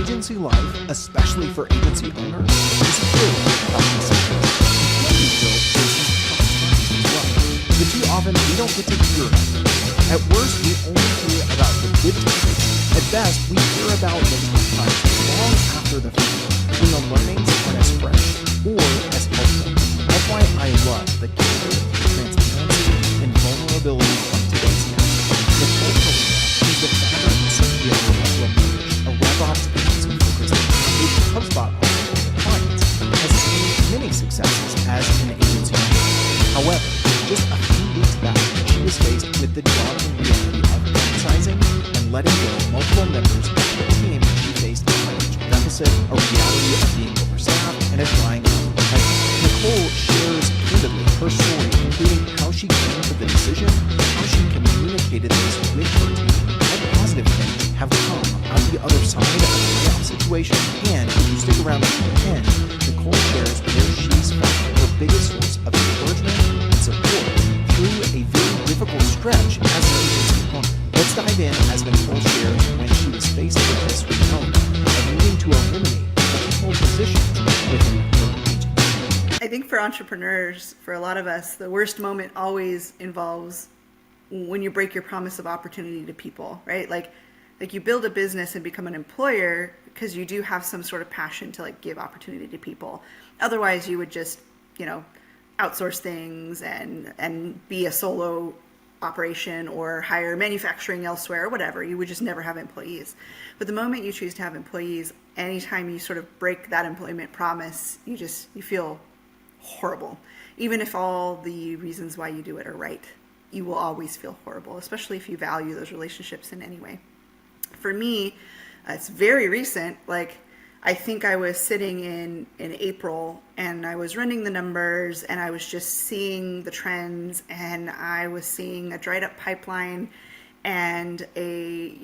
Agency life, especially for agency owners, is filled with tough decisions. Employees feel faces tough times as well. But too often, we don't get to hear about them. At worst, we only hear about the good times. At best, we hear about the tough times long after the fact, when the learnings aren't as fresh or as helpful. That's why I love the candor, transparency, and vulnerability of today's guest. Nicole Pereira is the founder and CEO of Remotish, a RevOps agency focused on HubSpot clients, has seen many successes as an agency owner. However, just a few weeks back, she was faced with the daunting reality of downsizing and letting go multiple members of her team. She faced a financial deficit, a reality of being overstaffed, and a drying up of pipeline. Nicole shares candidly her story, including how she came to the decision, how she communicated this with her team, what positive things have come out the other side of the layoff situation, and if you stick around until the end, Nicole shares where she's found her biggest source of encouragement and support through a very difficult stretch as an agency owner. Let's dive in as Nicole shares when she was faced with this reality of needing to eliminate multiple positions within her agency. I think for entrepreneurs, for a lot of us, the worst moment always involves when you break your promise of opportunity to people, right? Like you build a business and become an employer because you do have some sort of passion to give opportunity to people. Otherwise, you would just, outsource things and be a solo operation or hire manufacturing elsewhere or whatever. You would just never have employees. But the moment you choose to have employees, anytime you sort of break that employment promise, you feel horrible. Even if all the reasons why you do it are right, you will always feel horrible, especially if you value those relationships in any way. For me, it's very recent. I think I was sitting in April and I was running the numbers and I was just seeing the trends, and I was seeing a dried up pipeline and a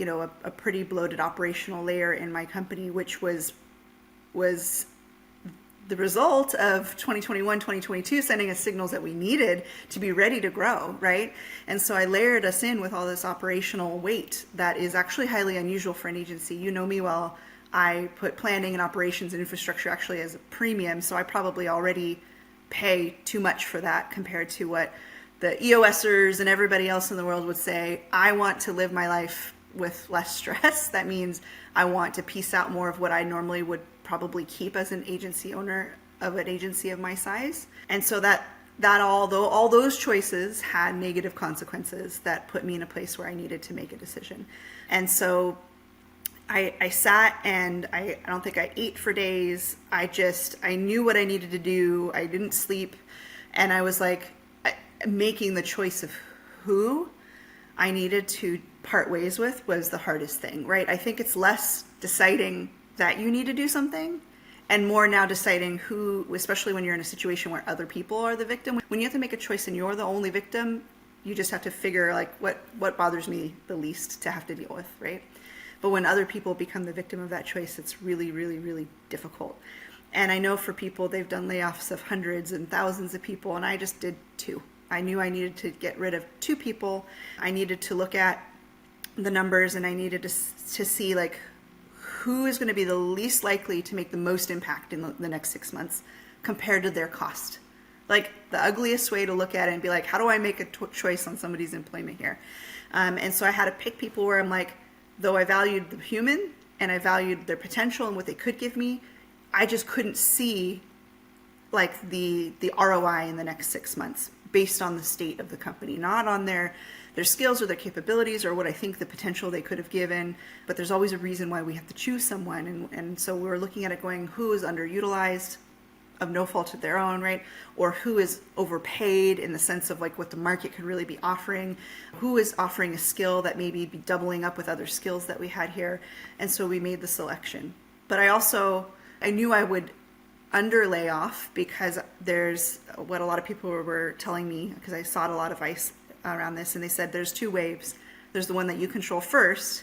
pretty bloated operational layer in my company, which was the result of 2021, 2022 sending us signals that we needed to be ready to grow, right? And so I layered us in with all this operational weight that is actually highly unusual for an agency. You know me well. I put planning and operations and infrastructure actually as a premium, so I probably already pay too much for that compared to what the EOSers and everybody else in the world would say. I want to live my life with less stress. That means I want to piece out more of what I normally would probably keep as an agency owner of an agency of my size. And so that although all those choices had negative consequences, that put me in a place where I needed to make a decision. And so I sat and I don't think I ate for days. I knew what I needed to do. I didn't sleep. And I was making the choice of who I needed to part ways with was the hardest thing, right? I think it's less deciding that you need to do something and more now deciding who, especially when you're in a situation where other people are the victim. When you have to make a choice and you're the only victim, you just have to figure what bothers me the least to have to deal with, right? But when other people become the victim of that choice, it's really, really, really difficult. And I know for people, they've done layoffs of hundreds and thousands of people, and I just did 2. I knew I needed to get rid of 2 people. I needed to look at the numbers, and I needed to see who is going to be the least likely to make the most impact in the next 6 months compared to their cost. The ugliest way to look at it and be how do I make a choice on somebody's employment here? And so I had to pick people where I'm though I valued the human and I valued their potential and what they could give me, I just couldn't see the ROI in the next 6 months based on the state of the company, not on their skills or their capabilities or what I think the potential they could have given. But there's always a reason why we have to choose someone. And so we were looking at it going, who is underutilized of no fault of their own, right? Or who is overpaid in the sense of what the market could really be offering, who is offering a skill that maybe be doubling up with other skills that we had here. And so we made the selection. But I knew I would under layoff because there's what a lot of people were telling me, because I sought a lot of advice around this, and they said there's 2 waves. There's the one that you control first.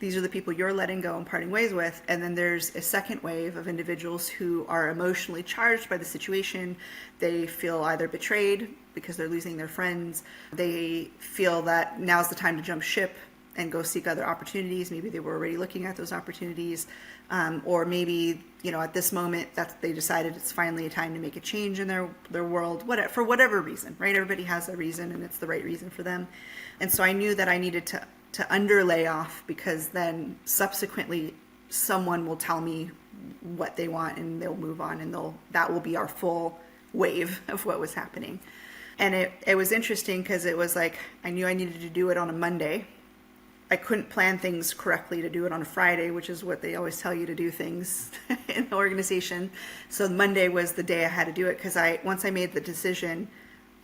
These are the people you're letting go and parting ways with. And then there's a second wave of individuals who are emotionally charged by the situation. They feel either betrayed because they're losing their friends. They feel that now's the time to jump ship and go seek other opportunities. Maybe they were already looking at those opportunities, or maybe, at this moment that they decided it's finally a time to make a change in their world, for whatever reason, right? Everybody has a reason, and it's the right reason for them. And so I knew that I needed to under lay off, because then subsequently someone will tell me what they want and they'll move on, and that will be our full wave of what was happening. And it was interesting because it was like, I knew I needed to do it on a Monday. I couldn't plan things correctly to do it on a Friday, which is what they always tell you to do things in the organization. So Monday was the day I had to do it, because once I made the decision,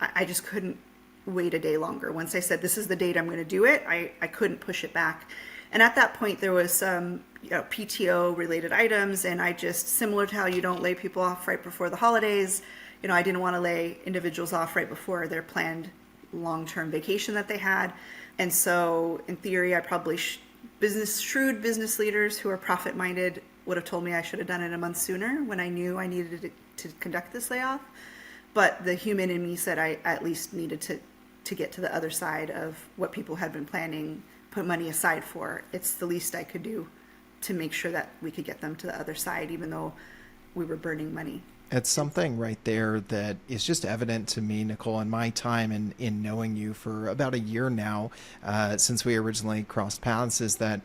I just couldn't wait a day longer. Once I said, this is the date I'm going to do it, I couldn't push it back. And at that point, there was some PTO related items, and I just, similar to how you don't lay people off right before the holidays, I didn't want to lay individuals off right before their planned long-term vacation that they had. And so in theory, I probably shrewd business leaders who are profit-minded would have told me I should have done it a month sooner, when I knew I needed to conduct this layoff. But the human in me said I at least needed to get to the other side of what people had been planning, put money aside for. It's the least I could do to make sure that we could get them to the other side, even though we were burning money. It's something right there that is just evident to me, Nicole, in my time in knowing you for about a year now, since we originally crossed paths, is that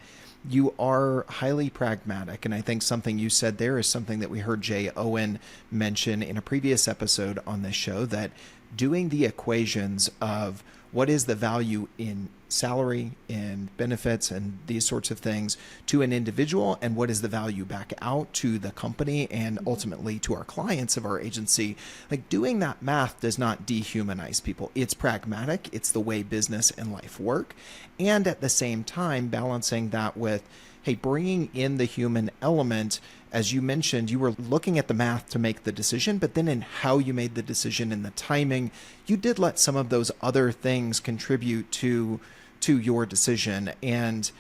you are highly pragmatic. And I think something you said there is something that we heard Jay Owen mention in a previous episode on this show, that doing the equations of what is the value in salary and benefits and these sorts of things to an individual, and what is the value back out to the company and ultimately to our clients of our agency. Like, doing that math does not dehumanize people. It's pragmatic. It's the way business and life work. And at the same time, balancing that with, hey, bringing in the human element. As you mentioned, you were looking at the math to make the decision, but then in how you made the decision and the timing, you did let some of those other things contribute to your decision. And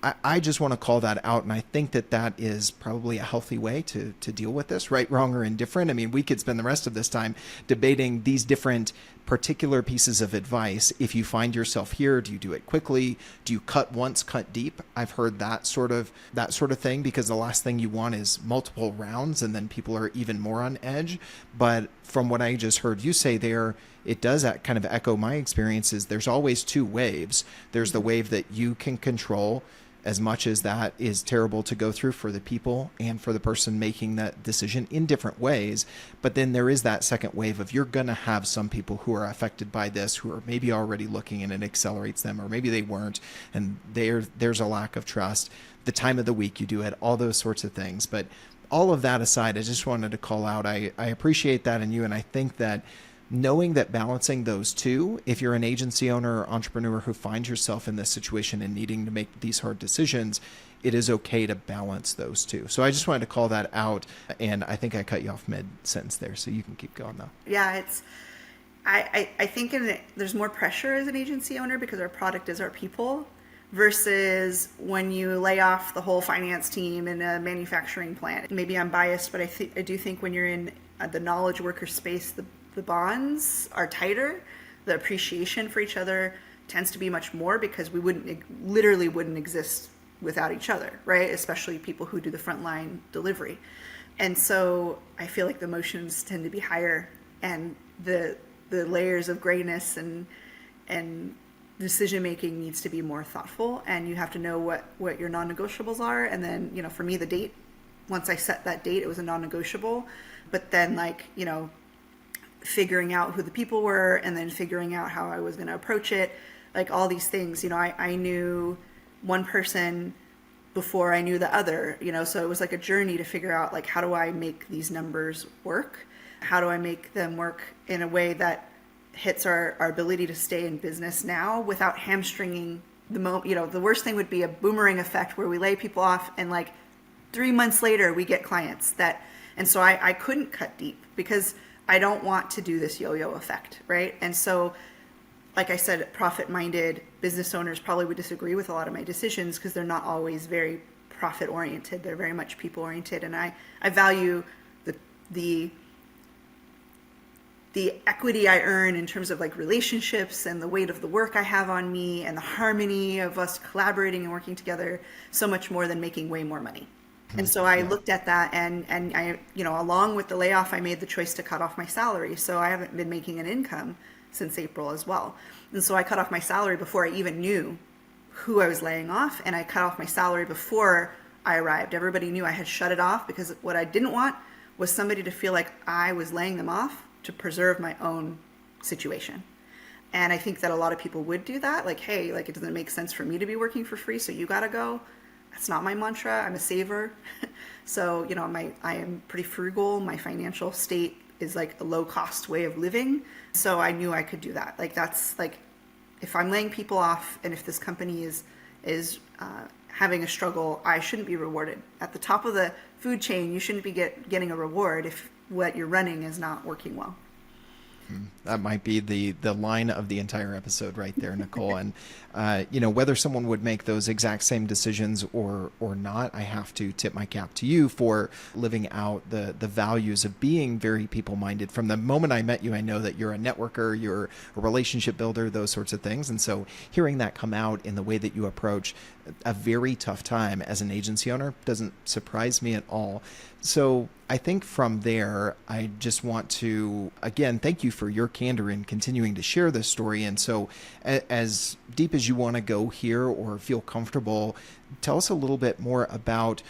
I just want to call that out. And I think that is probably a healthy way to deal with this, right, wrong, or indifferent. I mean, we could spend the rest of this time debating these different particular pieces of advice. If you find yourself here, do you do it quickly? Do you cut once, cut deep? I've heard that sort of thing, because the last thing you want is multiple rounds and then people are even more on edge. But from what I just heard you say there, it does kind of echo my experiences. There's always two waves. There's the wave that you can control, as much as that is terrible to go through for the people and for the person making that decision in different ways. But then there is that second wave of, you're going to have some people who are affected by this, who are maybe already looking and it accelerates them, or maybe they weren't, and there's a lack of trust, the time of the week you do it, all those sorts of things. But all of that aside, I just wanted to call out, I appreciate that in you. And I think that knowing that balancing those two, if you're an agency owner or entrepreneur who finds yourself in this situation and needing to make these hard decisions, it is okay to balance those two. So I just wanted to call that out. And I think I cut you off mid-sentence there, so you can keep going though. Yeah, I think there's more pressure as an agency owner, because our product is our people, versus when you lay off the whole finance team in a manufacturing plant. Maybe I'm biased, but I do think when you're in the knowledge worker space, the bonds are tighter. The appreciation for each other tends to be much more, because we literally wouldn't exist without each other, right? Especially people who do the frontline delivery. And so I feel like the emotions tend to be higher, and the layers of grayness and decision making needs to be more thoughtful, and you have to know what your non-negotiables are. And then, for me, the date, once I set that date, it was a non-negotiable. But then, figuring out who the people were, and then figuring out how I was going to approach it, like all these things, I knew one person before I knew the other, so it was like a journey to figure out, like, how do I make these numbers work? How do I make them work in a way that hits our ability to stay in business now without hamstringing the worst thing would be a boomerang effect where we lay people off and 3 months later we get clients and so I couldn't cut deep, because I don't want to do this yo-yo effect, right? And so, like I said, profit-minded business owners probably would disagree with a lot of my decisions, because they're not always very profit-oriented. They're very much people-oriented, and I value the the equity I earn in terms of like relationships and the weight of the work I have on me and the harmony of us collaborating and working together so much more than making way more money. And so I looked at that and I, along with the layoff, I made the choice to cut off my salary. So I haven't been making an income since April as well. And so I cut off my salary before I even knew who I was laying off. And I cut off my salary before I arrived. Everybody knew I had shut it off because what I didn't want was somebody to feel like I was laying them off to preserve my own situation. And I think that a lot of people would do that. Like, hey, like it doesn't make sense for me to be working for free, so you gotta go. That's not my mantra. I'm a saver. So, I am pretty frugal. My financial state is like a low cost way of living. So I knew I could do that. Like that's like, if I'm laying people off and if this company is having a struggle, I shouldn't be rewarded. At the top of the food chain, you shouldn't be getting a reward if what you're running is not working well. That might be the line of the entire episode right there, Nicole. And, whether someone would make those exact same decisions or not, I have to tip my cap to you for living out the values of being very people-minded. From the moment I met you, I know that you're a networker, you're a relationship builder, those sorts of things. And so hearing that come out in the way that you approach a very tough time as an agency owner doesn't surprise me at all. So I think from there, I just want to, again, thank you for your candor in continuing to share this story. And so as deep as you want to go here or feel comfortable, tell us a little bit more about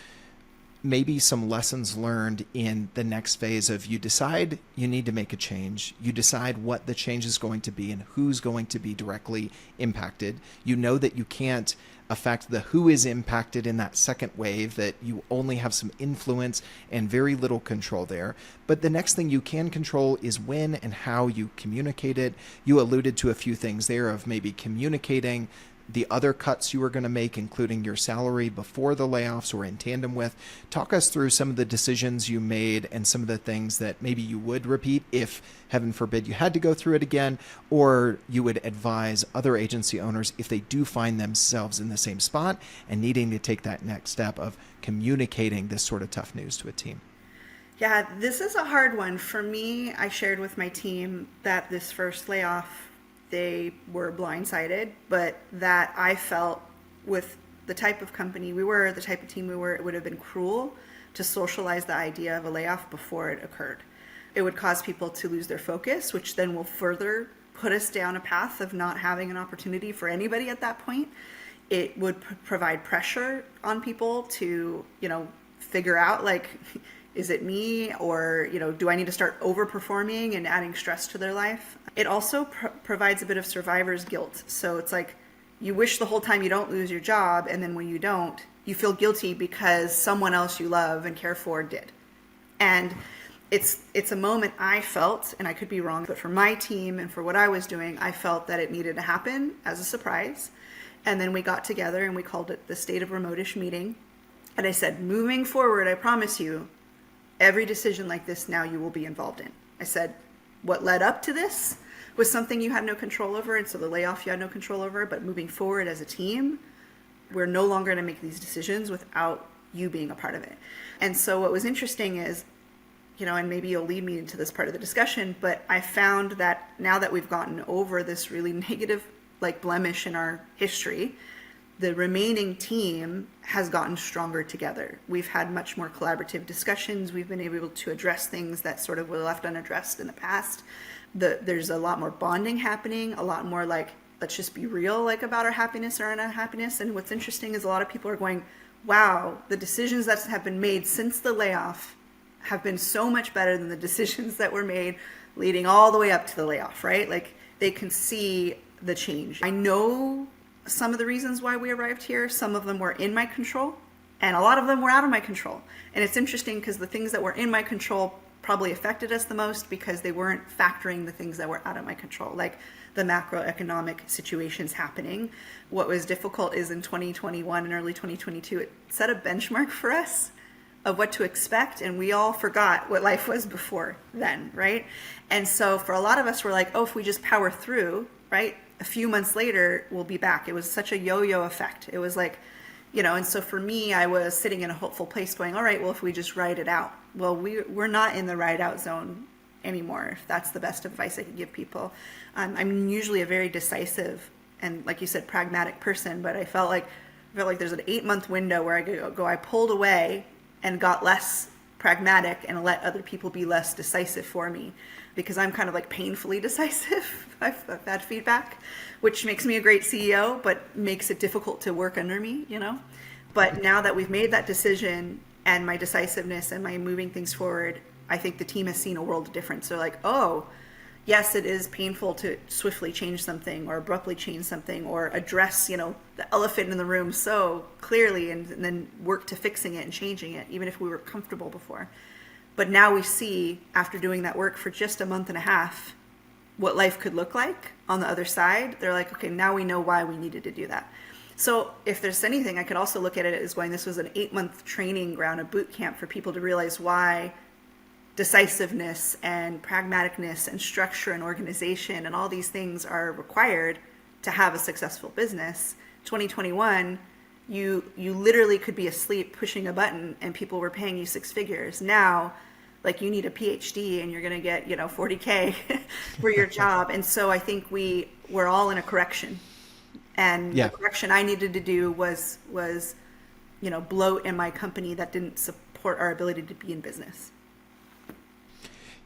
maybe some lessons learned in the next phase of you decide you need to make a change. You decide what the change is going to be and who's going to be directly impacted. You know that you can't affect the who is impacted in that second wave, that you only have some influence and very little control there. But the next thing you can control is when and how you communicate it. You alluded to a few things there of maybe communicating the other cuts you were going to make, including your salary before the layoffs or in tandem with. Talk us through some of the decisions you made and some of the things that maybe you would repeat if, heaven forbid, you had to go through it again, or you would advise other agency owners if they do find themselves in the same spot and needing to take that next step of communicating this sort of tough news to a team. Yeah, this is a hard one. For me, I shared with my team that this first layoff, they were blindsided, but that I felt with the type of company we were, the type of team we were, it would have been cruel to socialize the idea of a layoff before it occurred. It would cause people to lose their focus, which then will further put us down a path of not having an opportunity for anybody at that point. It would provide pressure on people to, figure out like, is it me, or do I need to start overperforming and adding stress to their life? It also provides a bit of survivor's guilt. So it's like you wish the whole time you don't lose your job, and then when you don't, you feel guilty because someone else you love and care for did. And it's a moment I felt, and I could be wrong, but for my team and for what I was doing, I felt that it needed to happen as a surprise. And then we got together and we called it the State of Remotish meeting. And I said, moving forward, I promise you, every decision like this now you will be involved in. I said, what led up to this was something you had no control over, and so the layoff you had no control over, but moving forward as a team, we're no longer going to make these decisions without you being a part of it. And so what was interesting is, and maybe you'll lead me into this part of the discussion, but I found that now that we've gotten over this really negative blemish in our history, the remaining team has gotten stronger together. We've had much more collaborative discussions. We've been able to address things that sort of were left unaddressed in the past. There's a lot more bonding happening, a lot more let's just be real about our happiness or our unhappiness. And what's interesting is a lot of people are going, wow, the decisions that have been made since the layoff have been so much better than the decisions that were made leading all the way up to the layoff, right? They can see the change. I know some of the reasons why we arrived here. Some of them were in my control, and a lot of them were out of my control. And it's interesting because the things that were in my control probably affected us the most because they weren't factoring the things that were out of my control, like the macroeconomic situations happening. What was difficult is in 2021 and early 2022, it set a benchmark for us of what to expect, and we all forgot what life was before then, right? And so for a lot of us, we're like, oh, if we just power through, right? A few months later, we'll be back. It was such a yo-yo effect. It was and so for me, I was sitting in a hopeful place going, all right, well, if we just ride it out. Well, we're not in the ride out zone anymore, if that's the best advice I could give people. I'm usually a very decisive and, like you said, pragmatic person, but I felt like there's an 8-month window where I pulled away and got less pragmatic and let other people be less decisive for me, because I'm kind of like painfully decisive. I've had feedback, which makes me a great CEO, but makes it difficult to work under me, But now that we've made that decision, and my decisiveness and my moving things forward, I think the team has seen a world of difference. They're like, oh, yes, it is painful to swiftly change something or abruptly change something or address, the elephant in the room so clearly and then work to fixing it and changing it, even if we were comfortable before. But now we see, after doing that work for just a month and a half, what life could look like on the other side. They're like, okay, now we know why we needed to do that. So if there's anything, I could also look at it as going, this was an 8-month training ground, a boot camp for people to realize why decisiveness and pragmaticness and structure and organization and all these things are required to have a successful business. 2021, you literally could be asleep pushing a button and people were paying you 6 figures. Now, like, you need a PhD and you're going to get, $40K for your job. And so I think we're all in a correction. And the correction I needed to do was bloat in my company that didn't support our ability to be in business.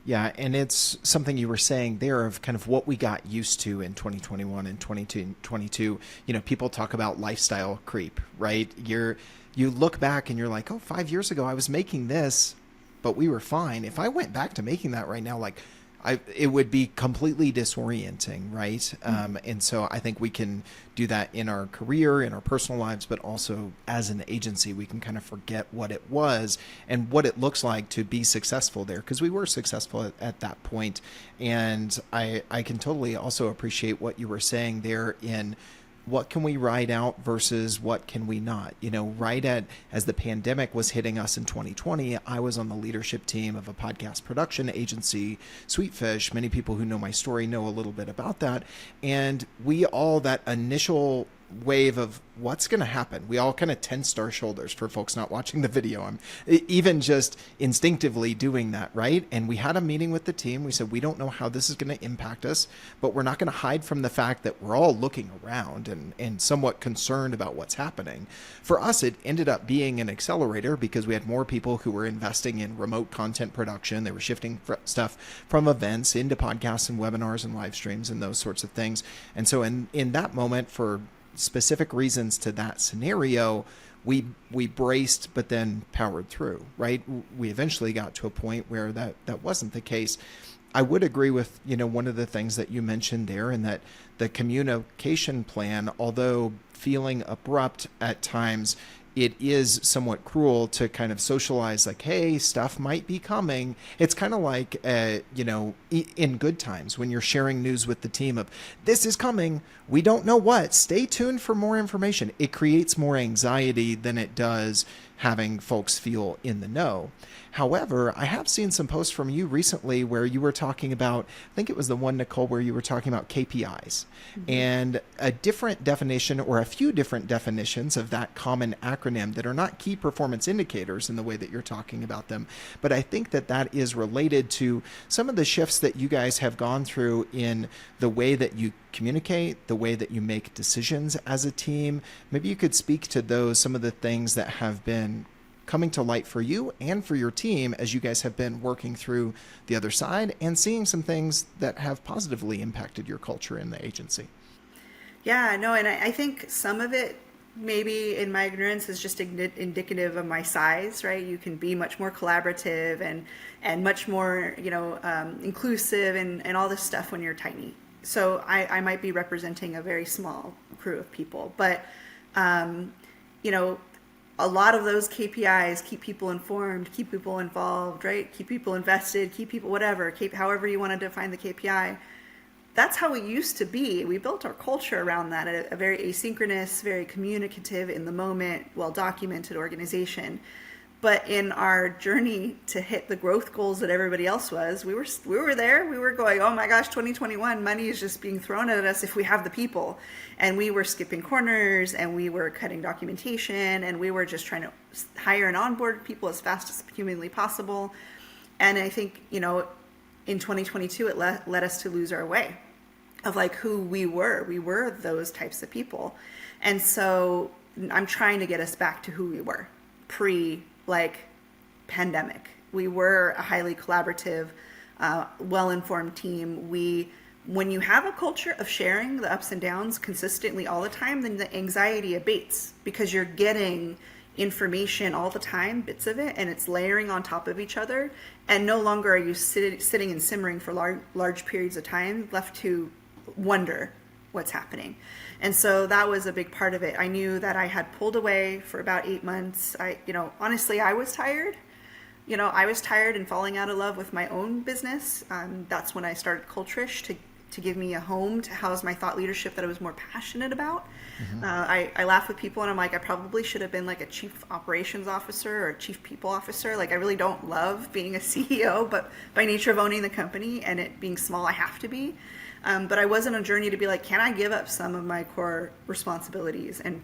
Yeah, and it's something you were saying there of kind of what we got used to in 2021 and 2022. People talk about lifestyle creep, right? You look back and you're like, oh, 5 years ago I was making this, but we were fine. If I went back to making that right now, it would be completely disorienting, right? And so I think we can do that in our career, in our personal lives, but also as an agency, we can kind of forget what it was and what it looks like to be successful there, because we were successful at that point. And I can totally also appreciate what you were saying there in what can we ride out versus what can we not? As the pandemic was hitting us in 2020, I was on the leadership team of a podcast production agency, Sweetfish. Many people who know my story know a little bit about that. And that initial wave of what's going to happen, we all kind of tensed our shoulders. For folks not watching the video, I'm even just instinctively doing that, right? And we had a meeting with the team. We said, we don't know how this is going to impact us, but we're not going to hide from the fact that we're all looking around and somewhat concerned about what's happening. For us, it ended up being an accelerator because we had more people who were investing in remote content production. They were shifting stuff from events into podcasts and webinars and live streams and those sorts of things. And so in that moment, for specific reasons to that scenario, we braced, but then powered through, right? We eventually got to a point where that wasn't the case. I would agree with, one of the things that you mentioned there, and that the communication plan, although feeling abrupt at times, it is somewhat cruel to kind of socialize like, hey, stuff might be coming. It's kind of like, in good times when you're sharing news with the team of this is coming, we don't know what, stay tuned for more information. It creates more anxiety than it does having folks feel in the know. However, I have seen some posts from you recently where you were talking about, I think it was the one, Nicole, where you were talking about KPIs, and a different definition, or a few different definitions of that common acronym that are not key performance indicators in the way that you're talking about them. But I think that is related to some of the shifts that you guys have gone through in the way that you communicate, the way that you make decisions as a team. Maybe you could speak to those, some of the things that have been coming to light for you and for your team as you guys have been working through the other side and seeing some things that have positively impacted your culture in the agency. Yeah, no, and I think some of it, maybe in my ignorance, is just indicative of my size, right? You can be much more collaborative and much more, inclusive and all this stuff when you're tiny. So I might be representing a very small crew of people, but, a lot of those KPIs keep people informed, keep people involved, right? Keep people invested, keep people whatever, however you want to define the KPI. That's how we used to be. We built our culture around that, a very asynchronous, very communicative, in the moment, well-documented organization. But in our journey to hit the growth goals that everybody else was, we were there. We were going, oh my gosh, 2021, money is just being thrown at us if we have the people. And we were skipping corners, and we were cutting documentation, and we were just trying to hire and onboard people as fast as humanly possible. And I think, in 2022, it led us to lose our way of like who we were. We were those types of people. And so I'm trying to get us back to who we were pre like pandemic. We were a highly collaborative, well-informed team. When you have a culture of sharing the ups and downs consistently all the time, then the anxiety abates because you're getting information all the time, bits of it, and it's layering on top of each other. And no longer are you sitting and simmering for large periods of time, left to wonder what's happening. And so that was a big part of it. I knew that I had pulled away for about 8 months. Honestly, I was tired. I was tired and falling out of love with my own business. That's when I started CULTURISH to give me a home to house my thought leadership that I was more passionate about. Mm-hmm. I laugh with people and I'm like, I probably should have been like a chief operations officer or a chief people officer. Like I really don't love being a CEO, but by nature of owning the company and it being small, I have to be. But I was on a journey to be like, can I give up some of my core responsibilities and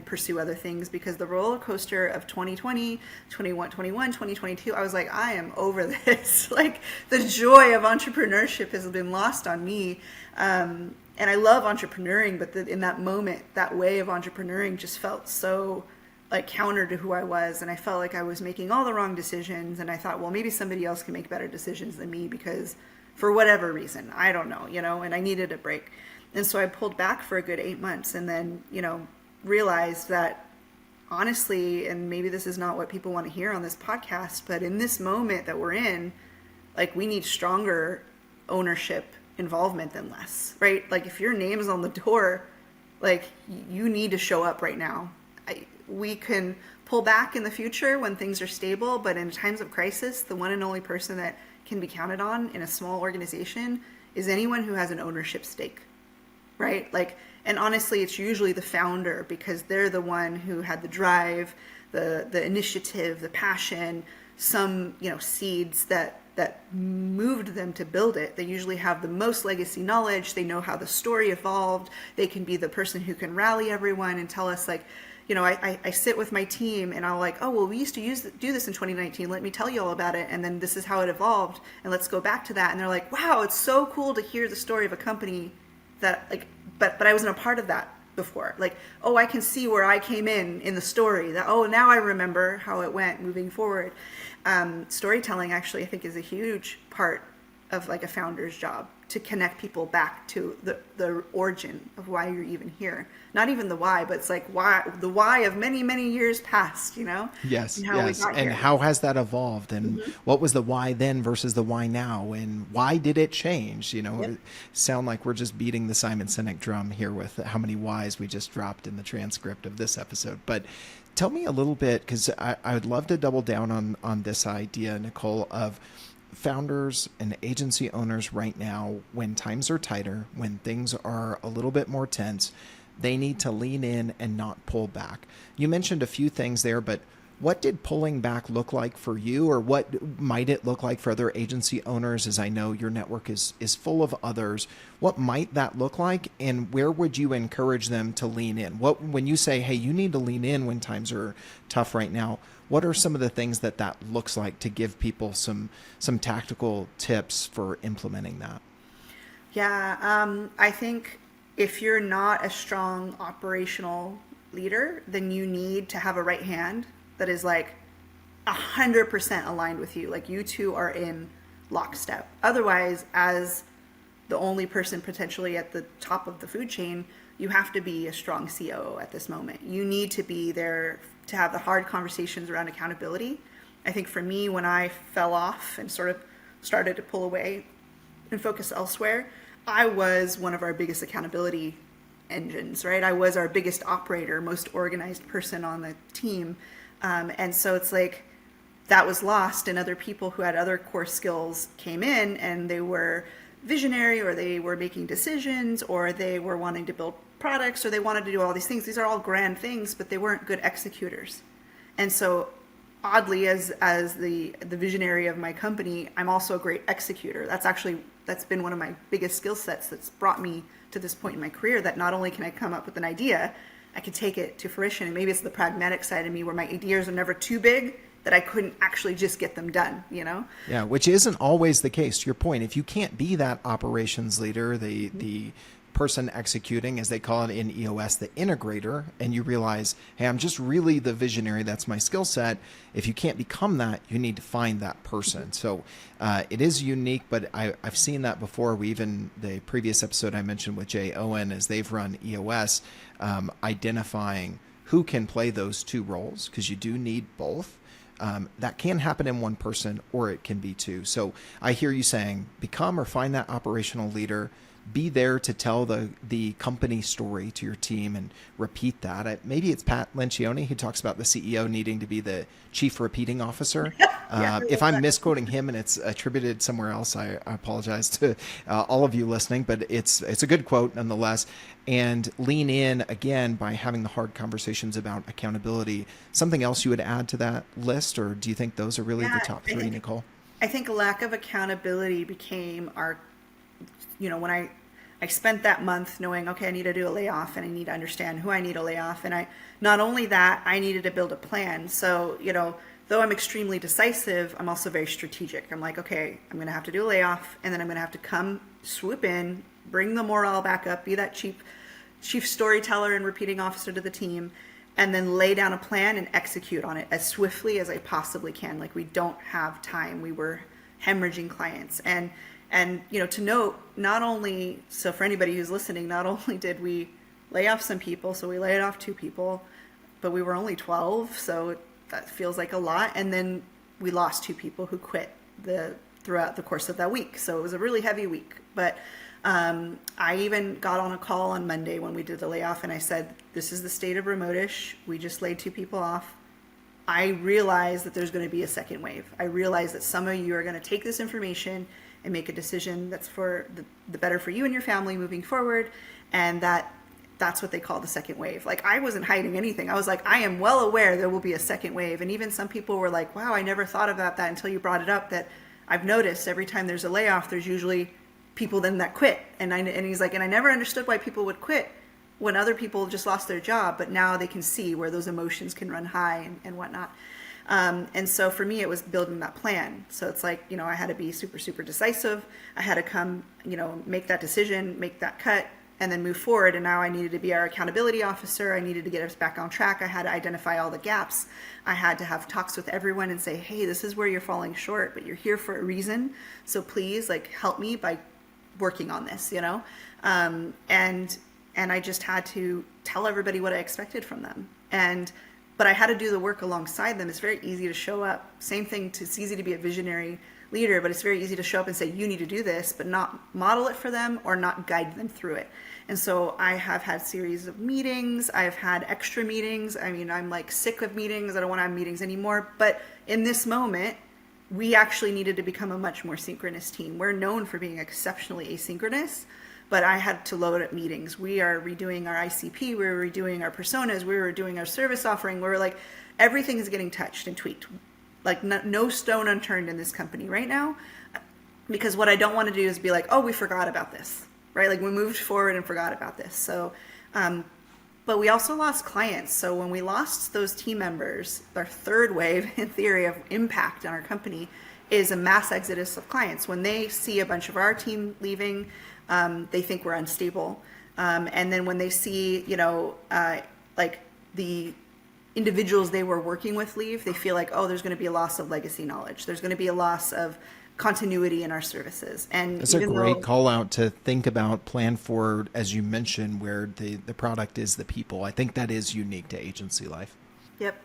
pursue other things? Because the roller coaster of 2020, 2022, I was like, I am over this. Like the joy of entrepreneurship has been lost on me. And I love entrepreneuring, but in that moment, that way of entrepreneuring just felt so like counter to who I was. And I felt like I was making all the wrong decisions. And I thought, well, maybe somebody else can make better decisions than me because for whatever reason, I don't know, and I needed a break. And so I pulled back for a good 8 months and then, realized that honestly, and maybe this is not what people want to hear on this podcast, but in this moment that we're in, like we need stronger ownership involvement than less, right? Like if your name is on the door, like you need to show up right now. We can pull back in the future when things are stable, but in times of crisis, the one and only person that can be counted on in a small organization is anyone who has an ownership stake, right? Like, and honestly, it's usually the founder because they're the one who had the drive, the initiative, the passion, some, seeds that moved them to build it. They usually have the most legacy knowledge. They know how the story evolved. They can be the person who can rally everyone and tell us like, I sit with my team and I'm like, oh, well, we used to do this in 2019. Let me tell you all about it. And then this is how it evolved. And let's go back to that. And they're like, wow, it's so cool to hear the story of a company that like, but I wasn't a part of that before. Like, oh, I can see where I came in the story that, oh, now I remember how it went moving forward. Storytelling actually, I think is a huge part of like a founder's job to connect people back to the origin of why you're even here. Not even the why, but it's like the why of many, many years past, Yes, and how yes. we got And here. how has that evolved? And what was the why then versus the why now? And why did it change? It sound like we're just beating the Simon Sinek drum here with how many whys we just dropped in the transcript of this episode. But tell me a little bit, because I would love to double down on this idea, Nicole, of founders and agency owners right now, when times are tighter, when things are a little bit more tense, they need to lean in and not pull back. You mentioned a few things there, but what did pulling back look like for you, or what might it look like for other agency owners? As I know your network is full of others. What might that look like, and where would you encourage them to lean in? When you say, hey, you need to lean in when times are tough right now, what are some of the things that looks like to give people some tactical tips for implementing that? Yeah, I think if you're not a strong operational leader, then you need to have a right hand that is like 100% aligned with you. Like you two are in lockstep. Otherwise, as the only person potentially at the top of the food chain, you have to be a strong COO at this moment. You need to be there to have the hard conversations around accountability. I think for me, when I fell off and sort of started to pull away and focus elsewhere, I was one of our biggest accountability engines, right? I was our biggest operator, most organized person on the team. And so it's like that was lost, and other people who had other core skills came in and they were visionary, or they were making decisions, or they were wanting to build products, or they wanted to do all these things. These are all grand things, but they weren't good executors. And so oddly, as the visionary of my company, I'm also a great executor. That's been one of my biggest skill sets that's brought me to this point in my career, that not only can I come up with an idea, I can take it to fruition. And maybe it's the pragmatic side of me where my ideas are never too big that I couldn't actually just get them done, you know? Yeah, which isn't always the case. To your point, if you can't be that operations leader, the person executing, as they call it in EOS, the integrator, and you realize, hey, I'm just really the visionary, that's my skill set. If you can't become that, you need to find that person. So it is unique, but I've seen that before. The previous episode I mentioned with Jay Owen, as they've run EOS, identifying who can play those two roles, because you do need both. That can happen in one person, or it can be two. So I hear you saying, become or find that operational leader, be there to tell the company story to your team and repeat that. Maybe it's Pat Lencioni who talks about the CEO needing to be the chief repeating officer. If I'm misquoting him and it's attributed somewhere else, I apologize to all of you listening, but it's a good quote nonetheless. And lean in again by having the hard conversations about accountability. Something else you would add to that list, or do you think those are really the top three, Nicole? I think a lack of accountability became when I spent that month knowing, okay, I need to do a layoff and I need to understand who I need to lay off. And not only that, I needed to build a plan. So, though I'm extremely decisive, I'm also very strategic. I'm like, okay, I'm going to have to do a layoff, and then I'm going to have to come swoop in, bring the morale back up, be that chief storyteller and repeating officer to the team, and then lay down a plan and execute on it as swiftly as I possibly can. Like, we don't have time. We were hemorrhaging clients. And to note, not only, so for anybody who's listening, not only did we lay off some people, so we laid off 2 people, but we were only 12, so that feels like a lot. And then we lost 2 people who quit throughout the course of that week. So it was a really heavy week. But I even got on a call on Monday when we did the layoff, and I said, this is the state of Remotish. We just laid 2 people off. I realize that there's going to be a second wave. I realize that some of you are going to take this information and make a decision that's for the better for you and your family moving forward. And that's what they call the second wave. Like, I wasn't hiding anything. I was like, I am well aware there will be a second wave. And even some people were like, wow, I never thought about that until you brought it up, that I've noticed every time there's a layoff, there's usually people then that quit. And he's like, and I never understood why people would quit when other people just lost their job, but now they can see where those emotions can run high and whatnot. And so for me, it was building that plan. So it's like, I had to be super, super decisive. I had to come, make that decision, make that cut, and then move forward. And now I needed to be our accountability officer. I needed to get us back on track. I had to identify all the gaps. I had to have talks with everyone and say, hey, this is where you're falling short, but you're here for a reason. So please, help me by working on this, and I just had to tell everybody what I expected from them. But I had to do the work alongside them. It's very easy to show up. Same thing, it's easy to be a visionary leader, but it's very easy to show up and say, you need to do this, but not model it for them or not guide them through it. And so I have had series of meetings. I've had extra meetings. I mean, I'm sick of meetings. I don't want to have meetings anymore. But in this moment, we actually needed to become a much more synchronous team. We're known for being exceptionally asynchronous, but I had to load up meetings. We are redoing our ICP. We were redoing our personas. We were doing our service offering. We were everything is getting touched and tweaked. No stone unturned in this company right now, because what I don't want to do is be like, oh, we forgot about this, right? We moved forward and forgot about this. So, but we also lost clients. So when we lost those team members, our third wave in theory of impact on our company is a mass exodus of clients. When they see a bunch of our team leaving, they think we're unstable. And then when they see, the individuals they were working with leave, they feel like, oh, there's going to be a loss of legacy knowledge. There's going to be a loss of continuity in our services. And it's a great call out to think about, plan for, as you mentioned, where the product is the people. I think that is unique to agency life. Yep.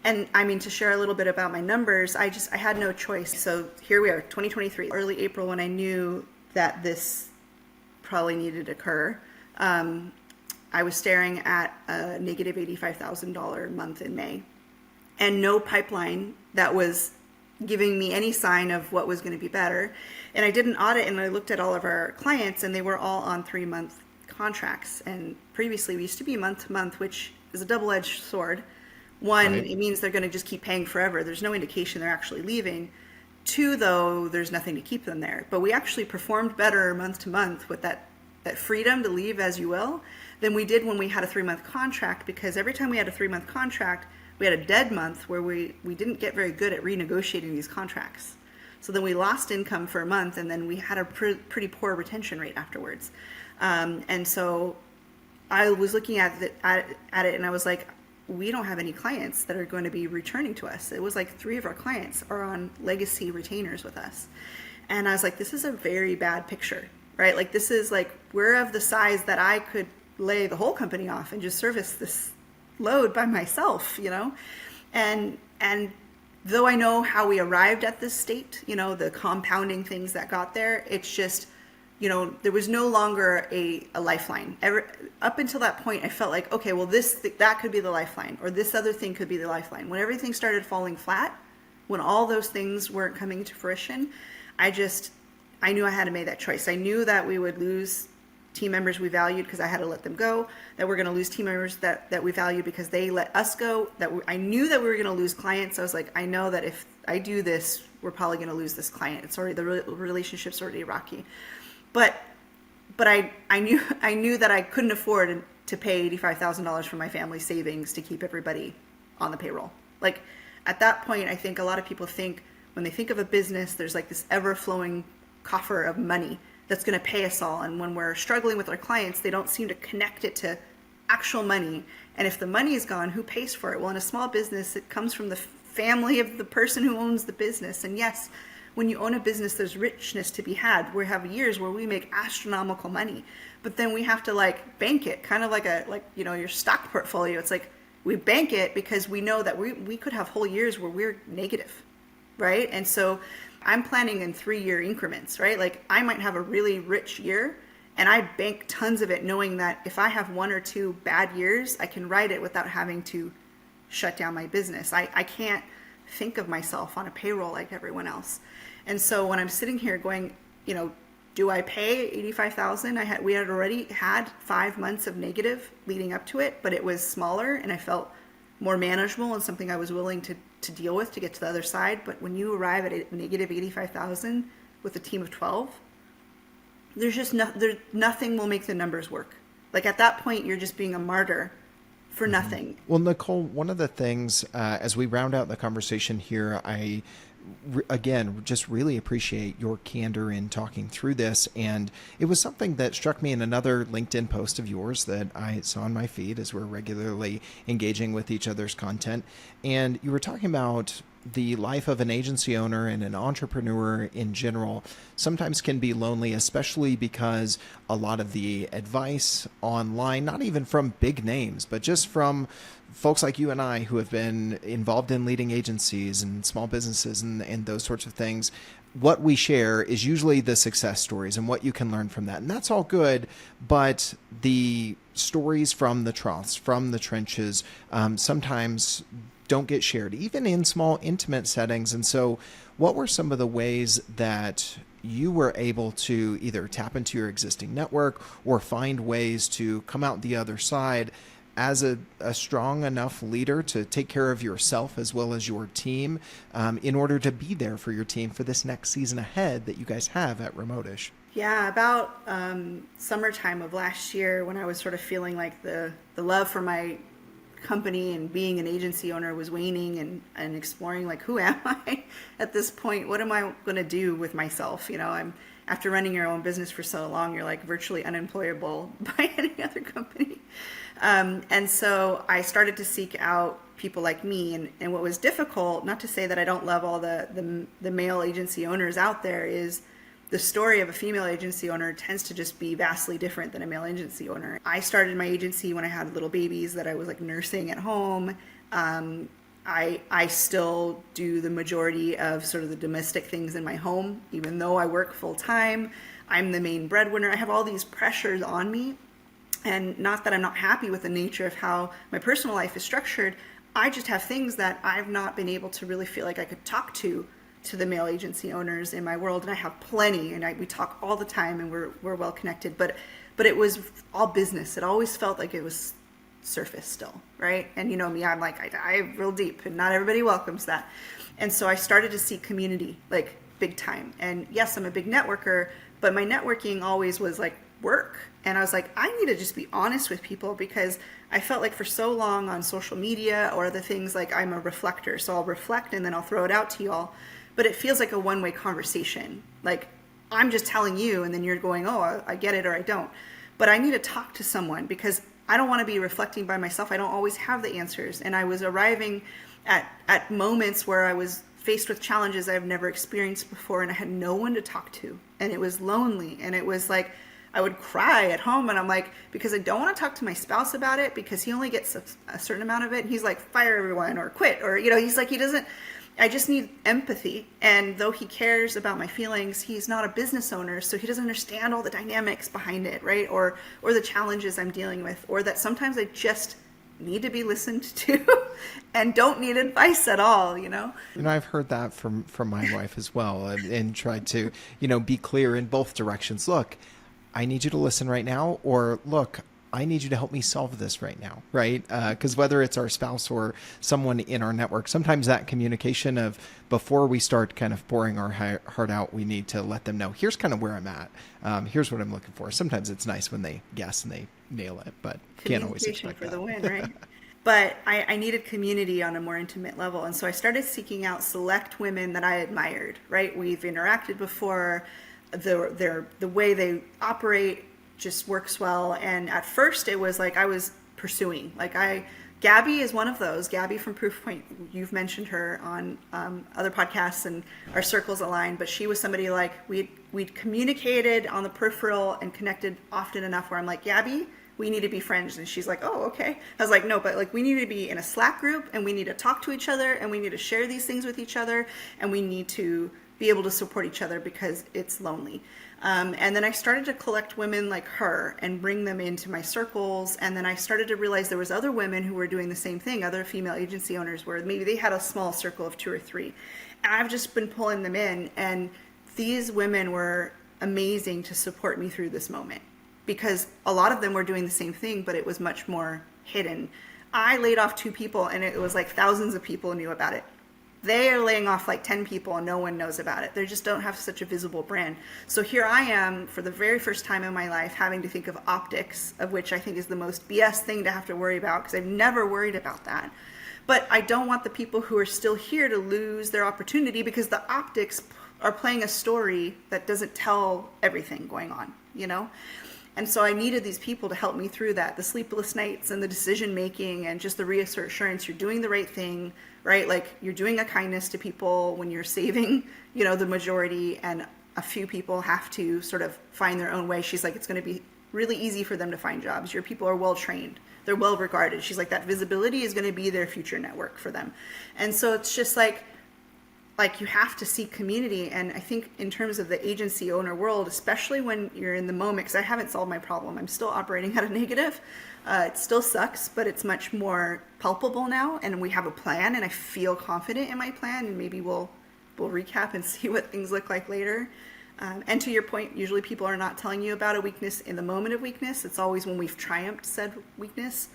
And I mean, to share a little bit about my numbers, I had no choice. So here we are, 2023, early April, when I knew that this probably needed to occur. I was staring at a negative $85,000 month in May, and no pipeline that was giving me any sign of what was going to be better. And I did an audit, and I looked at all of our clients, and they were all on 3-month contracts. And previously we used to be month to month, which is a double-edged sword. One, right. It means they're going to just keep paying forever. There's no indication they're actually leaving. 2, though, there's nothing to keep them there. But we actually performed better month to month with that freedom to leave as you will than we did when we had a 3-month contract, because every time we had a 3-month contract, we had a dead month where we didn't get very good at renegotiating these contracts. So then we lost income for a month, and then we had a pretty poor retention rate afterwards. And so I was looking at it, and I was like, we don't have any clients that are going to be returning to us. It was like 3 of our clients are on legacy retainers with us. And I was like, this is a very bad picture, right? Like, this is like, we're of the size that I could lay the whole company off and just service this load by myself, you know? And though I know how we arrived at this state, you know, the compounding things that got there, it's just, you know, there was no longer a lifeline. Up until that point, I felt like, okay, well, that could be the lifeline, or this other thing could be the lifeline. When everything started falling flat, when all those things weren't coming to fruition, I knew I had to make that choice. I knew that we would lose team members we valued because I had to let them go, that we're going to lose team members that we valued because they let us go, I knew that we were going to lose clients. I was like, I know that if I do this, we're probably going to lose this client. It's already, the relationship's already rocky. But I knew that I couldn't afford to pay $85,000 from my family savings to keep everybody on the payroll. Like, at that point, I think a lot of people think, when they think of a business, there's like this ever-flowing coffer of money that's going to pay us all. And when we're struggling with our clients, they don't seem to connect it to actual money. And if the money is gone, who pays for it? Well, in a small business, it comes from the family of the person who owns the business. And yes, when you own a business, there's richness to be had. We have years where we make astronomical money, but then we have to like bank it, kind of like you know, your stock portfolio. It's like we bank it because we know that we could have whole years where we're negative, right? And so I'm planning in 3-year increments, right? Like, I might have a really rich year and I bank tons of it, knowing that if I have 1 or 2 bad years, I can ride it without having to shut down my business. I can't think of myself on a payroll like everyone else. And so when I'm sitting here going, you know, do I pay $85,000? We had already had 5 months of negative leading up to it, but it was smaller and I felt more manageable and something I was willing to deal with to get to the other side. But when you arrive at a negative $85,000 with a team of 12, there's just nothing will make the numbers work. Like, at that point, you're just being a martyr for nothing. Well, Nicole, one of the things, as we round out the conversation here, again, just really appreciate your candor in talking through this. And it was something that struck me in another LinkedIn post of yours that I saw on my feed as we're regularly engaging with each other's content. And you were talking about the life of an agency owner and an entrepreneur in general sometimes can be lonely, especially because a lot of the advice online, not even from big names, but just from folks like you and I who have been involved in leading agencies and small businesses and those sorts of things, what we share is usually the success stories and what you can learn from that. And that's all good, but the stories from the troughs, from the trenches, sometimes don't get shared, even in small, intimate settings. And so what were some of the ways that you were able to either tap into your existing network or find ways to come out the other side as a strong enough leader to take care of yourself as well as your team in order to be there for your team for this next season ahead that you guys have at Remotish? Yeah, about summertime of last year, when I was sort of feeling like the love for my company and being an agency owner was waning, and exploring, like, who am I at this point? What am I going to do with myself? You know, after running your own business for so long, you're like virtually unemployable by any other company. And so I started to seek out people like me. And what was difficult, not to say that I don't love all the male agency owners out there, is the story of a female agency owner tends to just be vastly different than a male agency owner. I started my agency when I had little babies that I was like nursing at home. I still do the majority of sort of the domestic things in my home, even though I work full time. I'm the main breadwinner. I have all these pressures on me. And not that I'm not happy with the nature of how my personal life is structured. I just have things that I've not been able to really feel like I could talk to the male agency owners in my world. And I have plenty, and we talk all the time, and we're well connected. But it was all business. It always felt like it was surface still, right? And you know me, I'm like, I dive real deep, and not everybody welcomes that. And so I started to seek community, like, big time. And yes, I'm a big networker, but my networking always was like work. And I was like, I need to just be honest with people, because I felt like for so long on social media or other things, like I'm a reflector. So I'll reflect and then I'll throw it out to y'all. But it feels like a one-way conversation. Like I'm just telling you and then you're going, oh, I get it or I don't. But I need to talk to someone, because I don't want to be reflecting by myself. I don't always have the answers. And I was arriving at moments where I was faced with challenges I've never experienced before, and I had no one to talk to. And it was lonely. And it was like, I would cry at home, and I'm like, because I don't want to talk to my spouse about it, because he only gets a certain amount of it. And he's like, fire everyone or quit, or, he's like, he doesn't, I just need empathy. And though he cares about my feelings, he's not a business owner, so he doesn't understand all the dynamics behind it, right? Or the challenges I'm dealing with, or that sometimes I just need to be listened to and don't need advice at all, I've heard that from my wife as well, and tried to, be clear in both directions. Look, I need you to listen right now, or look, I need you to help me solve this right now, right? Because whether it's our spouse or someone in our network, sometimes that communication of before we start kind of pouring our heart out, we need to let them know, here's kind of where I'm at. Here's what I'm looking for. Sometimes it's nice when they guess and they nail it, but can't always expect for that. the win, right? But I needed community on a more intimate level. And so I started seeking out select women that I admired, right? We've interacted before. The way they operate just works well. And at first it was like I was pursuing, Gabby is one of those. Gabby from Proofpoint, you've mentioned her on other podcasts, and our circles aligned, but she was somebody like we'd communicated on the peripheral and connected often enough where I'm like, Gabby, we need to be friends. And she's like, oh, okay. I was like, no, but we need to be in a Slack group, and we need to talk to each other, and we need to share these things with each other, and we need to be able to support each other because it's lonely. And then I started to collect women like her and bring them into my circles. And then I started to realize there was other women who were doing the same thing, other female agency owners, where maybe they had a small circle of 2 or 3. And I've just been pulling them in. And these women were amazing to support me through this moment, because a lot of them were doing the same thing, but it was much more hidden. I laid off 2 people, and it was like thousands of people knew about it. They are laying off like 10 people and no one knows about it. They just don't have such a visible brand. So here I am for the very first time in my life having to think of optics, of which I think is the most BS thing to have to worry about, because I've never worried about that. But I don't want the people who are still here to lose their opportunity, because the optics are playing a story that doesn't tell everything going on, And so I needed these people to help me through that, the sleepless nights and the decision making and just the reassurance you're doing the right thing, right? Like you're doing a kindness to people when you're saving, the majority, and a few people have to sort of find their own way. She's like, it's going to be really easy for them to find jobs. Your people are well trained. They're well regarded. She's like, that visibility is going to be their future network for them. And so it's just like you have to seek community. And I think in terms of the agency owner world, especially when you're in the moment, because I haven't solved my problem, I'm still operating at a negative. It still sucks, but it's much more palpable now, and we have a plan, and I feel confident in my plan, and maybe we'll recap and see what things look like later. And to your point, usually people are not telling you about a weakness in the moment of weakness. It's always when we've triumphed said weakness.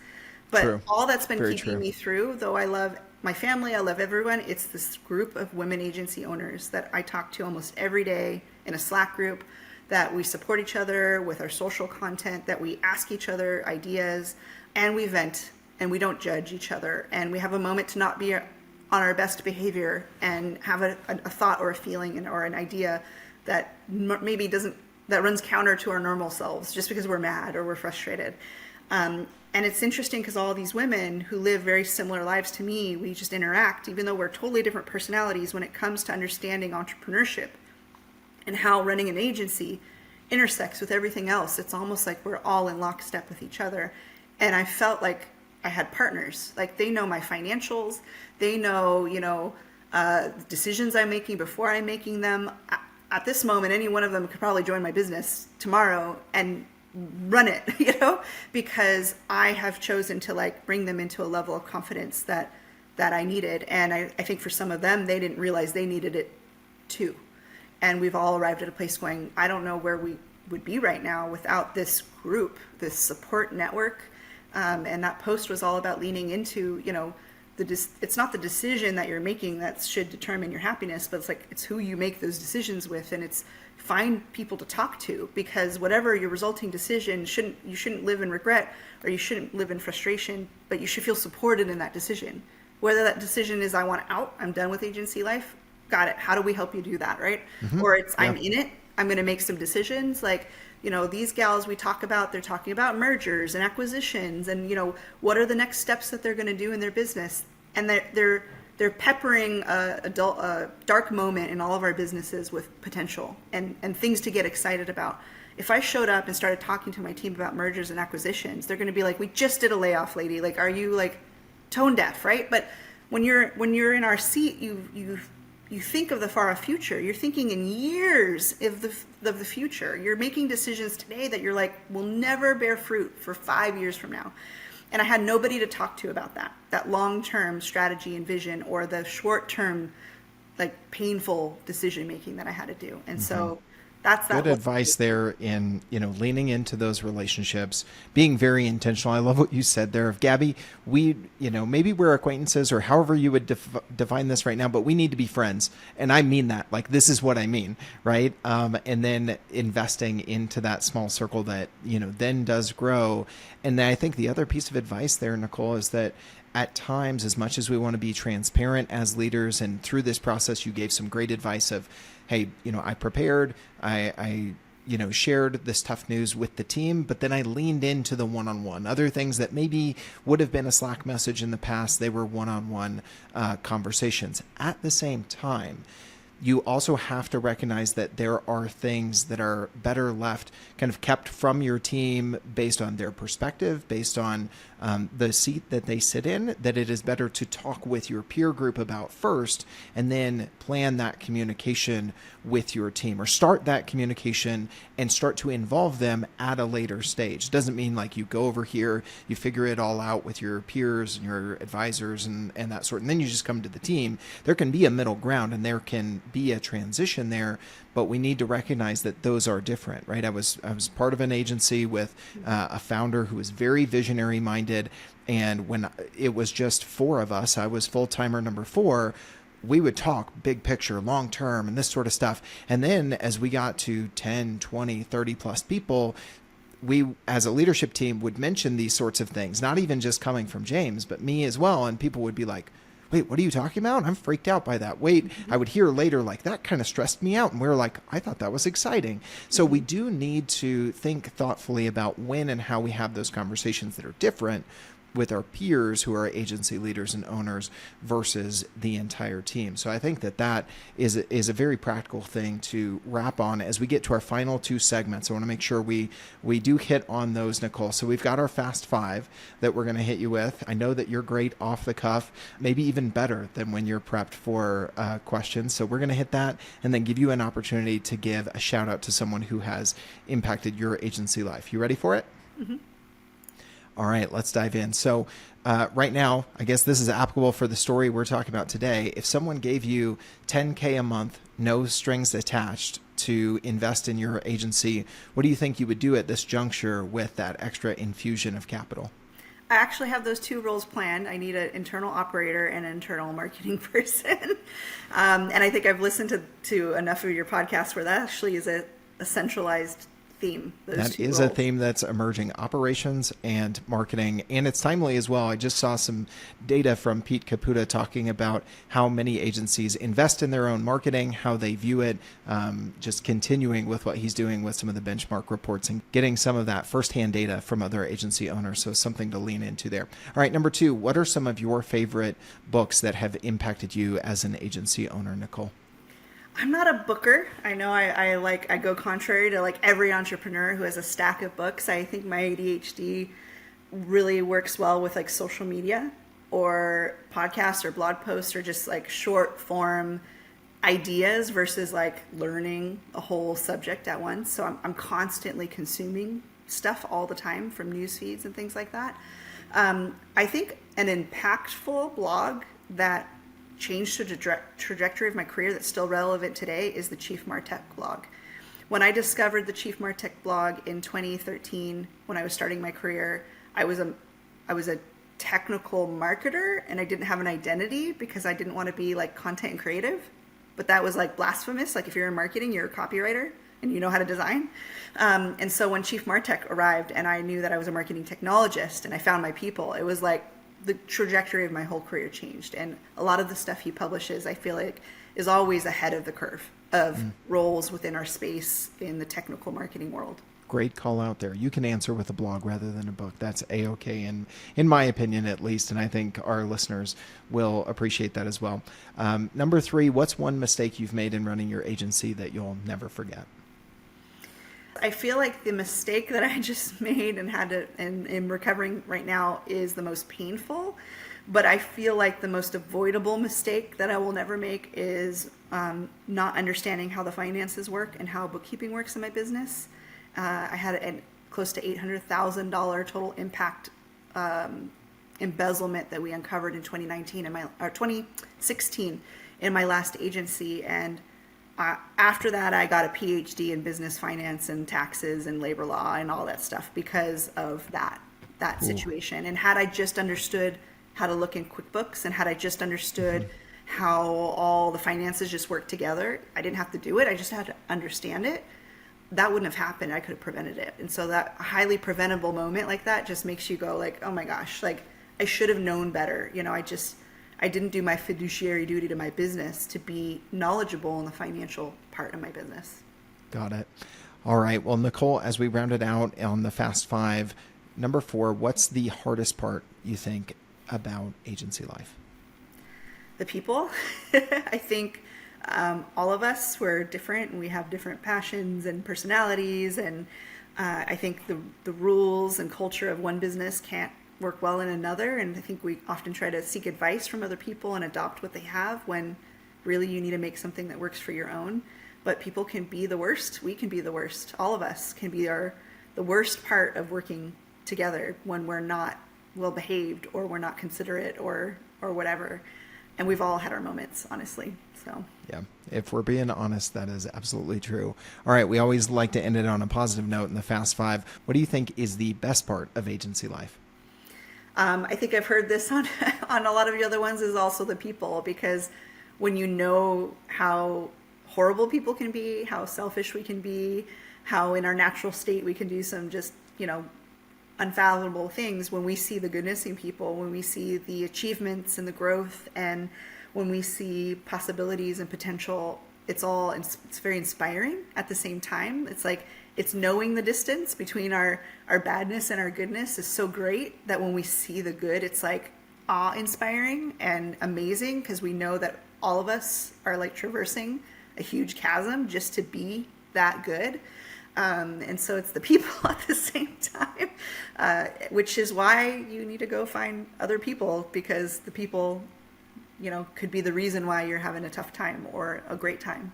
But True. all that's been Very keeping true. me through, though I love my family, I love everyone, it's this group of women agency owners that I talk to almost every day in a Slack group, that we support each other with our social content, that we ask each other ideas, and we vent, and we don't judge each other, and we have a moment to not be on our best behavior and have a thought or a feeling or an idea that maybe that runs counter to our normal selves just because we're mad or we're frustrated. And it's interesting because all these women who live very similar lives to me, we just interact, even though we're totally different personalities when it comes to understanding entrepreneurship and how running an agency intersects with everything else. It's almost like we're all in lockstep with each other. And I felt like I had partners. Like they know my financials. They know, decisions I'm making before I'm making them. At this moment, any one of them could probably join my business tomorrow and run it, because I have chosen to bring them into a level of confidence that I needed. And I think for some of them, they didn't realize they needed it too. And we've all arrived at a place going, I don't know where we would be right now without this group, this support network. And that post was all about leaning into, it's not the decision that you're making that should determine your happiness, but it's who you make those decisions with, and it's find people to talk to, because whatever your resulting decision, you shouldn't live in regret, or you shouldn't live in frustration, but you should feel supported in that decision. Whether that decision is I want out, I'm done with agency life, got it. How do we help you do that, right? Or it's I'm in it, I'm going to make some decisions. These gals we talk about, they're talking about mergers and acquisitions, and what are the next steps that they're going to do in their business, and they're peppering a dark moment in all of our businesses with potential and things to get excited about. If I showed up and started talking to my team about mergers and acquisitions, they're going to be like, we just did a layoff, lady. Are you tone deaf, right? But when you're in our seat, you think of the far off future. You're thinking in years of the future. You're making decisions today that you're will never bear fruit for 5 years from now. And I had nobody to talk to about that long-term strategy and vision, or the short-term, painful decision-making that I had to do. And so that's that. Good advice there in, leaning into those relationships, being very intentional. I love what you said there. Gabby, maybe we're acquaintances, or however you would define this right now, but we need to be friends. And I mean that, this is what I mean, right? And then investing into that small circle that, then does grow. And then I think the other piece of advice there, Nicole, is that at times, as much as we want to be transparent as leaders, and through this process, you gave some great advice of, hey, I prepared, I shared this tough news with the team, but then I leaned into the one-on-one. Other things that maybe would have been a Slack message in the past, they were one-on-one conversations. At the same time, you also have to recognize that there are things that are better left kind of kept from your team based on their perspective, based on the seat that they sit in, that it is better to talk with your peer group about first, and then plan that communication with your team, or start that communication and start to involve them at a later stage. Doesn't mean you go over here, you figure it all out with your peers and your advisors and that sort, and then you just come to the team. There can be a middle ground, and there can be a transition there, but we need to recognize that those are different, right? I was part of an agency with a founder who was very visionary minded, and when it was just 4 of us, I was full-timer number 4, we would talk big picture, long term, and this sort of stuff. And then as we got to 10, 20, 30 plus people, we as a leadership team would mention these sorts of things, not even just coming from James, but me as well. And people would be like, wait, what are you talking about? I'm freaked out by that. Wait, I would hear later, that kind of stressed me out. And we were like, I thought that was exciting. So we do need to think thoughtfully about when and how we have those conversations that are different with our peers who are agency leaders and owners versus the entire team. So I think that is a very practical thing to wrap on as we get to our final 2 segments. I want to make sure we do hit on those, Nicole. So we've got our Fast 5 that we're going to hit you with. I know that you're great off the cuff, maybe even better than when you're prepped for questions. So we're going to hit that and then give you an opportunity to give a shout out to someone who has impacted your agency life. You ready for it? Mm-hmm. All right, let's dive in. So right now, I guess this is applicable for the story we're talking about today. If someone gave you $10K a month, no strings attached, to invest in your agency, what do you think you would do at this juncture with that extra infusion of capital? I actually have those 2 roles planned. I need an internal operator and an internal marketing person. And I think I've listened to enough of your podcasts where that actually is a centralized theme. That is a theme that's emerging, operations and marketing, and it's timely as well. I just saw some data from Pete Caputa talking about how many agencies invest in their own marketing, how they view it, just continuing with what he's doing with some of the benchmark reports and getting some of that firsthand data from other agency owners. So something to lean into there. All right, number 2, what are some of your favorite books that have impacted you as an agency owner, Nicole? I'm not a booker. I know I go contrary to every entrepreneur who has a stack of books. I think my ADHD really works well with social media or podcasts or blog posts or just short form ideas versus learning a whole subject at once. So I'm constantly consuming stuff all the time from news feeds and things like that. I think an impactful blog that changed the trajectory of my career that's still relevant today is the Chief Martech blog. When I discovered the Chief Martech blog in 2013, when I was starting my career, I was a technical marketer and I didn't have an identity because I didn't want to be like content and creative. But that was like blasphemous. Like if you're in marketing, you're a copywriter and you know how to design. And so when Chief Martech arrived and I knew that I was a marketing technologist and I found my people, it was like the trajectory of my whole career changed. And a lot of the stuff he publishes, I feel like, is always ahead of the curve of roles within our space in the technical marketing world. Great call out there. You can answer with a blog rather than a book. That's A-okay, in my opinion at least, and I think our listeners will appreciate that as well. Number 3, what's one mistake you've made in running your agency that you'll never forget? I feel like the mistake that I just made and had to, and am recovering right now, is the most painful. But I feel like the most avoidable mistake that I will never make is not understanding how the finances work and how bookkeeping works in my business. I had a close to $800,000 total impact embezzlement that we uncovered in 2016 in my last agency. And after that, I got a PhD in business finance and taxes and labor law and all that stuff because of that situation. And had I just understood how to look in QuickBooks and had I just understood how all the finances just work together, I didn't have to do it. I just had to understand it. That wouldn't have happened. I could have prevented it. And so that highly preventable moment like that just makes you go like, oh my gosh, like I should have known better. You know, I didn't do my fiduciary duty to my business to be knowledgeable in the financial part of my business. Got it. All right. Well, Nicole, as we round it out on the Fast 5, number 4, what's the hardest part you think about agency life? The people. I think all of us, we're different and we have different passions and personalities. And I think the rules and culture of one business can't work well in another. And I think we often try to seek advice from other people and adopt what they have when really you need to make something that works for your own. But people can be the worst. We can be the worst. All of us can be the worst part of working together when we're not well behaved or we're not considerate or whatever. And we've all had our moments, honestly. So yeah, if we're being honest, that is absolutely true. All right, we always like to end it on a positive note in the Fast 5. What do you think is the best part of agency life? I think I've heard this on a lot of the other ones, is also the people, because when you know how horrible people can be, how selfish we can be, how in our natural state we can do some just, unfathomable things, when we see the goodness in people, when we see the achievements and the growth, and when we see possibilities and potential, it's very inspiring at the same time. It's like, it's knowing the distance between our badness and our goodness is so great that when we see the good, it's like awe-inspiring and amazing, because we know that all of us are like traversing a huge chasm just to be that good. And so it's the people at the same time, which is why you need to go find other people, because the people, could be the reason why you're having a tough time or a great time.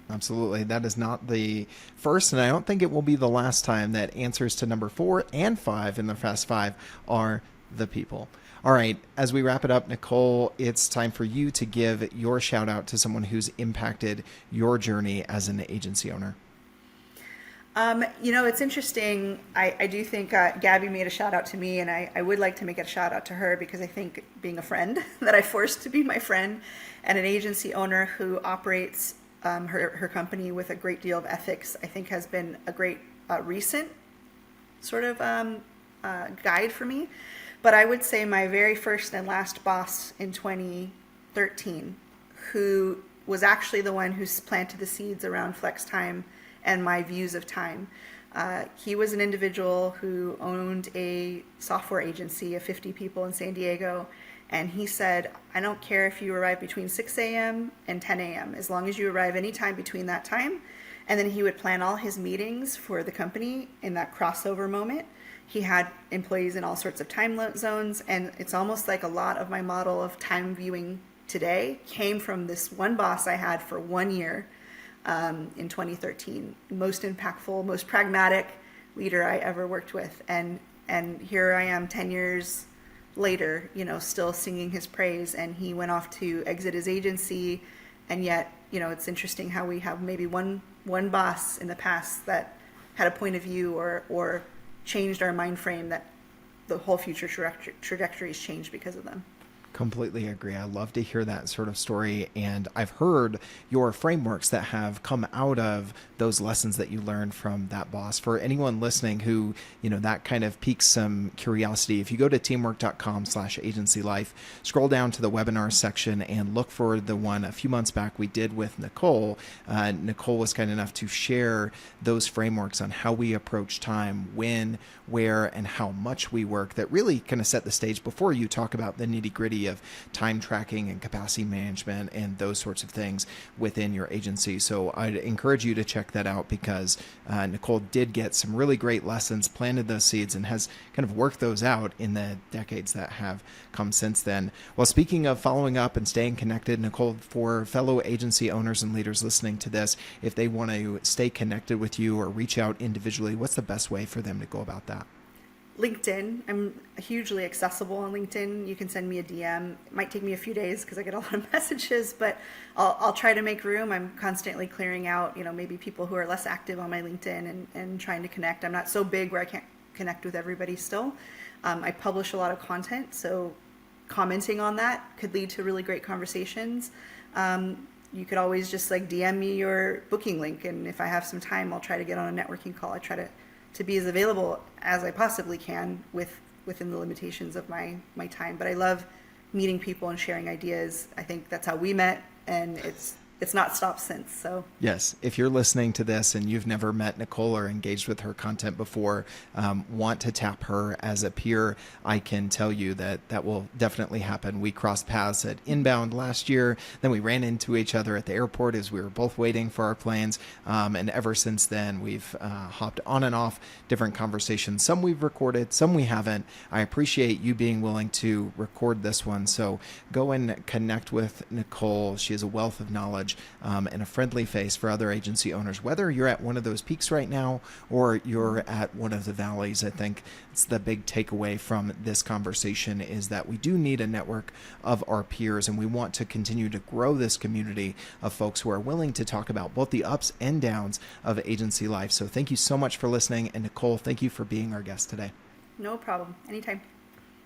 Absolutely. That is not the first, and I don't think it will be the last time that answers to number 4 and 5 in the Fast 5 are the people. All right. As we wrap it up, Nicole, it's time for you to give your shout out to someone who's impacted your journey as an agency owner. It's interesting. I do think Gabby made a shout out to me, and I would like to make a shout out to her, because I think being a friend that I forced to be my friend, and an agency owner who operates her company with a great deal of ethics, I think has been a great recent sort of guide for me. But I would say my very first and last boss in 2013, who was actually the one who planted the seeds around flex time and my views of time. He was an individual who owned a software agency of 50 people in San Diego. And he said, I don't care if you arrive between 6 a.m. and 10 a.m., as long as you arrive anytime between that time. And then he would plan all his meetings for the company in that crossover moment. He had employees in all sorts of time zones. And it's almost like a lot of my model of time viewing today came from this one boss I had for 1 year in 2013. Most impactful, most pragmatic leader I ever worked with. And here I am 10 years later, still singing his praise. And he went off to exit his agency. And yet, it's interesting how we have maybe one boss in the past that had a point of view or changed our mind frame that the whole future trajectories change because of them. Completely agree. I love to hear that sort of story. And I've heard your frameworks that have come out of those lessons that you learned from that boss. For anyone listening who, that kind of piques some curiosity, if you go to teamwork.com/agencylife, scroll down to the webinar section and look for the one a few months back we did with Nicole. Nicole was kind enough to share those frameworks on how we approach time, when, where, and how much we work that really kind of set the stage before you talk about the nitty-gritty of time tracking and capacity management and those sorts of things within your agency. So I'd encourage you to check that out, because Nicole did get some really great lessons, planted those seeds, and has kind of worked those out in the decades that have come since then. Well, speaking of following up and staying connected, Nicole, for fellow agency owners and leaders listening to this, if they want to stay connected with you or reach out individually, what's the best way for them to go about that? LinkedIn. I'm hugely accessible on LinkedIn. You can send me a DM. It might take me a few days because I get a lot of messages, but I'll try to make room. I'm constantly clearing out, maybe people who are less active on my LinkedIn and trying to connect. I'm not so big where I can't connect with everybody still. I publish a lot of content, so commenting on that could lead to really great conversations. You could always just DM me your booking link, and if I have some time, I'll try to get on a networking call. I try to be as available as I possibly can within the limitations of my time. But I love meeting people and sharing ideas. I think that's how we met, and it's not stopped since. So yes, if you're listening to this and you've never met Nicole or engaged with her content before, want to tap her as a peer, I can tell you that will definitely happen. We crossed paths at Inbound last year, then we ran into each other at the airport as we were both waiting for our planes, and ever since then we've hopped on and off different conversations. Some we've recorded, some we haven't. I appreciate you being willing to record this one, so go and connect with Nicole. She has a wealth of knowledge and a friendly face for other agency owners, whether you're at one of those peaks right now or you're at one of the valleys. I think it's the big takeaway from this conversation is that we do need a network of our peers, and we want to continue to grow this community of folks who are willing to talk about both the ups and downs of agency life. So thank you so much for listening, and Nicole, thank you for being our guest today. No problem. Anytime.